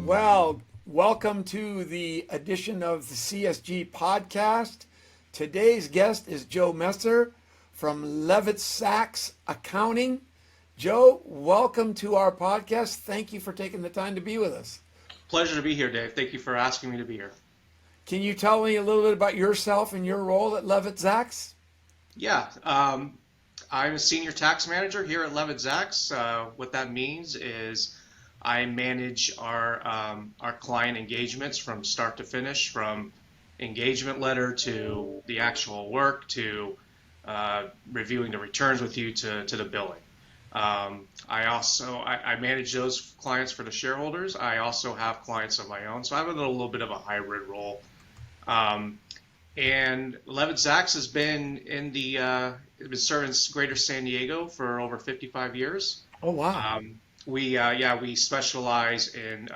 Well, welcome to the edition of the CSG podcast. Today's guest is Joe Messer from LevitZacks Accounting. Joe, welcome to our podcast. Thank you for taking the time to be with us. Pleasure to be here, Dave. Thank you for asking me to be here. Can you tell me a little bit about yourself and your role at LevitZacks? Yeah, I'm a senior tax manager here at LevitZacks. What that means is I manage our client engagements from start to finish, from engagement letter to the actual work to reviewing the returns with you to the billing. I manage those clients for the shareholders. I also have clients of my own, so I have a little bit of a hybrid role. And LevitZacks has been been serving Greater San Diego for over 55 years. Oh, wow. We specialize in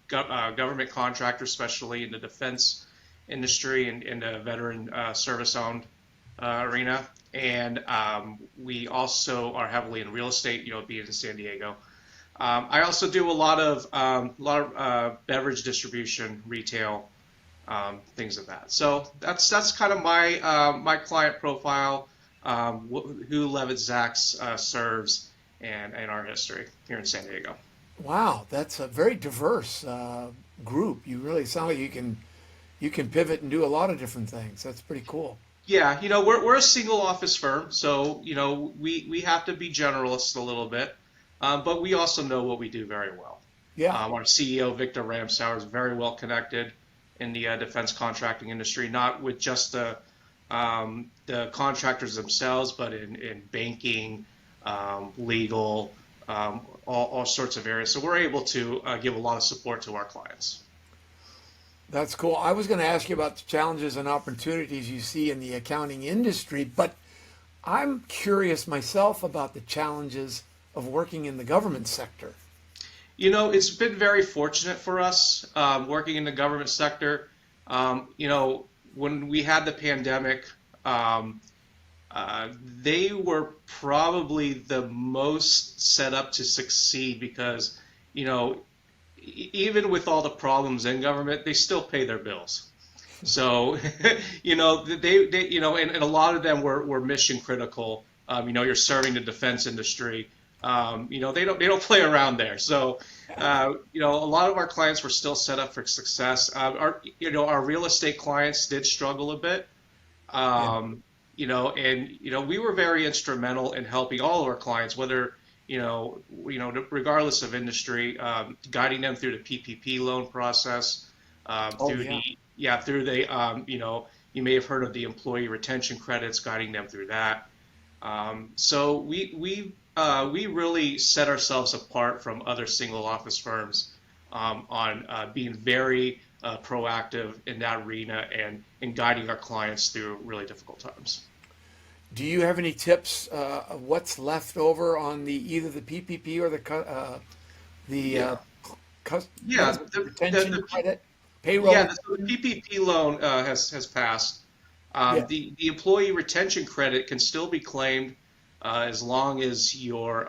government contractors, especially in the defense industry and in the veteran service-owned arena. And we also are heavily in real estate, being in San Diego. I also do a lot of beverage distribution, retail, things of that. So that's kind of my client profile, who LevitZacks serves, and our history here in San Diego. Wow, that's a very diverse group. You really sound like you can pivot and do a lot of different things. That's pretty cool. Yeah, we're a single office firm, so we have to be generalists a little bit, but we also know what we do very well. Yeah. Our CEO Victor Ramsauer is very well connected in the defense contracting industry, not with just the contractors themselves, but in banking, legal, all sorts of areas. So we're able to give a lot of support to our clients. That's cool. I was going to ask you about the challenges and opportunities you see in the accounting industry, but I'm curious myself about the challenges of working in the government sector. It's been very fortunate for us working in the government sector. When we had the pandemic, they were probably the most set up to succeed because, even with all the problems in government, they still pay their bills. So, they and a lot of them were mission critical. You're serving the defense industry. They don't play around there. So, a lot of our clients were still set up for success. Our real estate clients did struggle a bit. We were very instrumental in helping all of our clients, whether regardless of industry, guiding them through the PPP loan process, you may have heard of the employee retention credits, guiding them through that. So we really set ourselves apart from other single office firms on being very proactive in that arena and in guiding our clients through really difficult times. Do you have any tips of what's left over on either the PPP or the retention credit payroll? Yeah, so the PPP loan has passed. The employee retention credit can still be claimed as long as your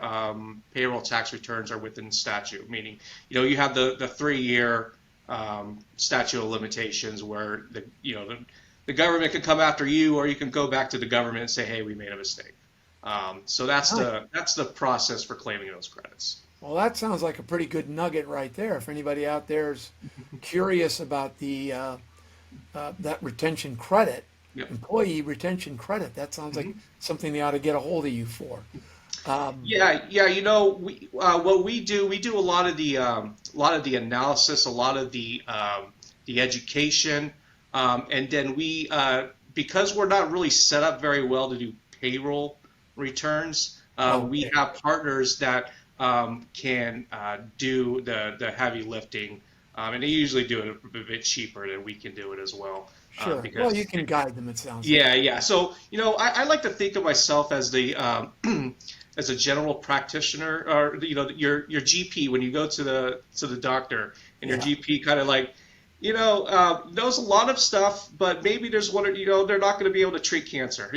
payroll tax returns are within statute. Meaning, you have the 3-year statute of limitations where the government can come after you, or you can go back to the government and say, hey, we made a mistake. So that's the process for claiming those credits. Well, that sounds like a pretty good nugget right there. If anybody out there is curious about that retention credit, Yep. employee retention credit, that sounds like something they ought to get a hold of you for. What we do a lot of the analysis, a lot of the education. And then because we're not really set up very well to do payroll returns, we have partners that can do the heavy lifting, and they usually do it a bit cheaper than we can do it as well. Sure. Well, you can guide them, it sounds like. Yeah. So, I like to think of myself as as a general practitioner, or your GP when you go to the doctor, and your GP kind of like, knows a lot of stuff, but maybe there's one, they're not going to be able to treat cancer,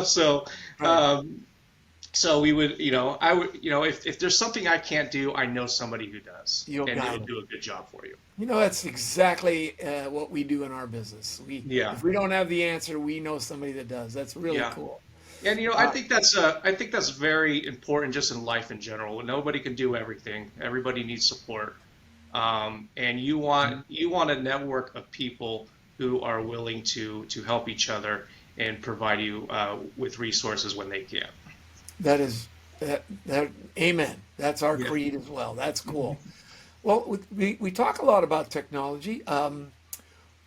so So we would, I would, if there's something I can't do, I know somebody who does, You and got it'll it. do a good job for you. That's exactly what we do in our business. Yeah, If we don't have the answer, we know somebody that does. That's really yeah. cool. And Uh, I think that's very important just in life in general. Nobody can do everything. Everybody needs support. And you want a network of people who are willing to help each other and provide you with resources when they can. that is that. Amen. That's our Yeah. creed as well. That's cool. Well, we talk a lot about technology.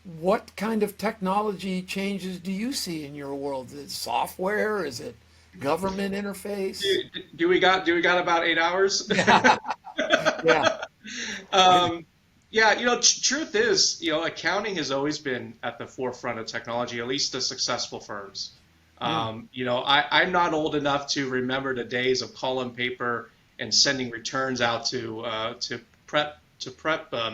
What kind of technology changes do you see in your world? Is it software? Is it government interface? Do we got about 8 hours? Yeah, yeah. Um, yeah, truth is, accounting has always been at the forefront of technology, at least the successful firms. Mm, I'm not old enough to remember the days of column paper and sending returns out to prep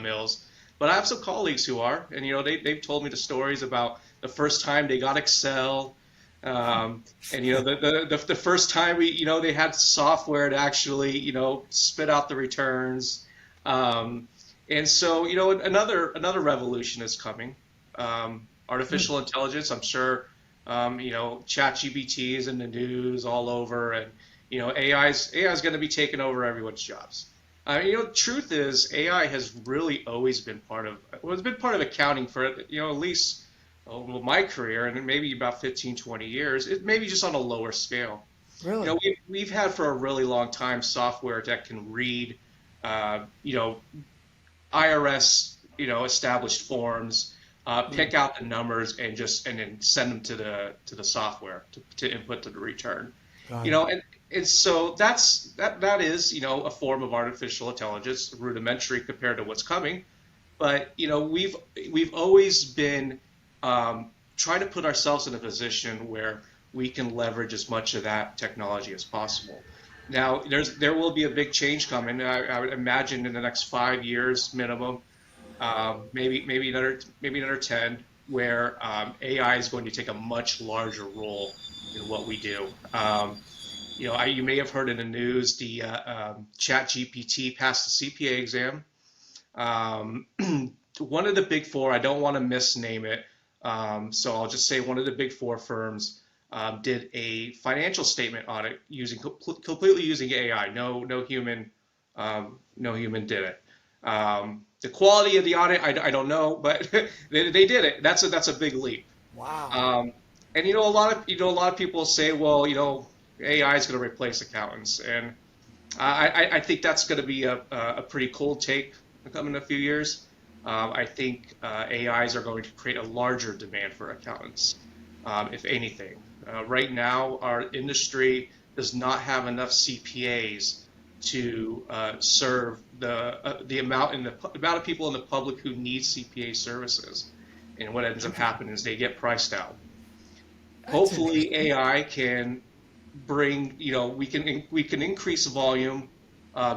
mills, but I have some colleagues who are, and they've told me the stories about the first time they got Excel, and the first time they had software to actually spit out the returns. And so, another revolution is coming. mm. Artificial intelligence, I'm sure, ChatGPT is in the news all over, and AI is going to be taking over everyone's jobs. Truth is, AI has really always been it's been part of accounting for, at least my career, and maybe about 15, 20 years. It maybe just on a lower scale. Really? We've had for a really long time software that can read, uh, you know, IRS, established forms, Mm, pick out the numbers and then send them to the software to input to the return. got You it. know, and so that is, a form of artificial intelligence, rudimentary compared to what's coming. But we've always been trying to put ourselves in a position where we can leverage as much of that technology as possible. Now, there will be a big change coming. I would imagine in the next 5 years minimum, maybe another 10, where AI is going to take a much larger role in what we do. You may have heard in the news the Chat GPT passed the CPA exam. Um, One of the big four, I don't want to misname it, so I'll just say one of the big four firms did a financial statement audit completely using AI. No human did it. The quality of the audit, I don't know, but they did it. That's a big leap. Wow. Um, and a lot of people say, well, AI is going to replace accountants, and I think that's going to be a pretty cold take coming in a few years. I think AIs are going to create a larger demand for accountants, if anything. Right now, our industry does not have enough CPAs to serve the amount of people in the public who need CPA services. And what ends up happening is they get priced out. That's Hopefully, interesting. AI can bring, we can increase volume,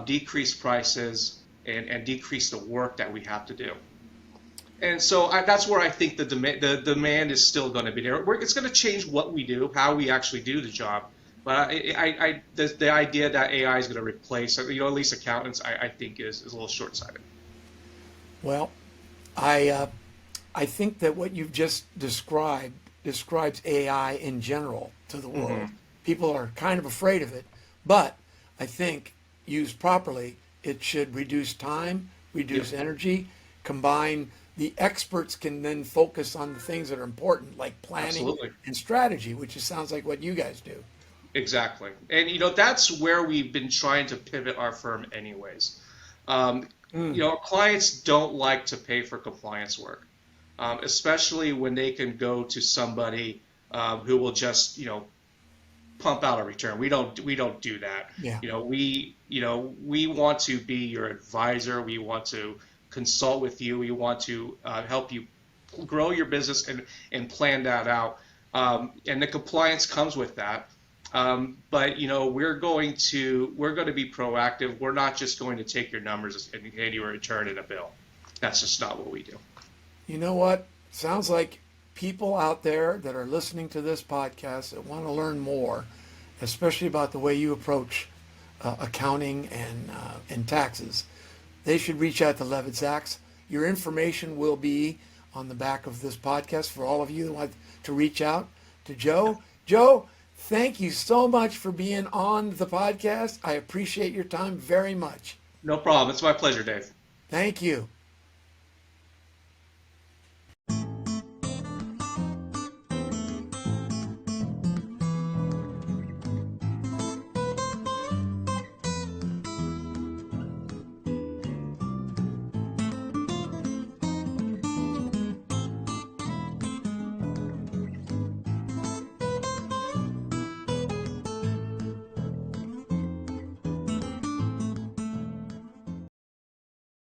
decrease prices, and decrease the work that we have to do. And so that's where I think the demand is still going to be there. It's going to change what we do, how we actually do the job. But the idea that AI is going to replace, at least accountants, I think is a little short-sighted. Well, I I think that what you've just described describes AI in general to the world. Hmm. People are kind of afraid of it, but I think used properly, it should reduce time, Yep, reduce energy, combine the experts can then focus on the things that are important, like planning absolutely. and strategy, which sounds like what you guys do. Exactly. And that's where we've been trying to pivot our firm anyways. Um, Mm, Clients don't like to pay for compliance work, especially when they can go to somebody who will just, pump out a return. We don't do that. yeah. We want to be your advisor. We want to consult with you. We want to help you grow your business and plan that out. And the compliance comes with that. But we're going to be proactive. We're not just going to take your numbers and hand you a return and a bill. That's just not what we do. You know what? Sounds like people out there that are listening to this podcast that want to learn more especially about the way you approach accounting and taxes, they should reach out to LevitZacks. Your information will be on the back of this podcast for all of you that want to reach out to Joe. Joe, thank you so much for being on the podcast. I appreciate your time very much. No problem. It's my pleasure, Dave. Thank you.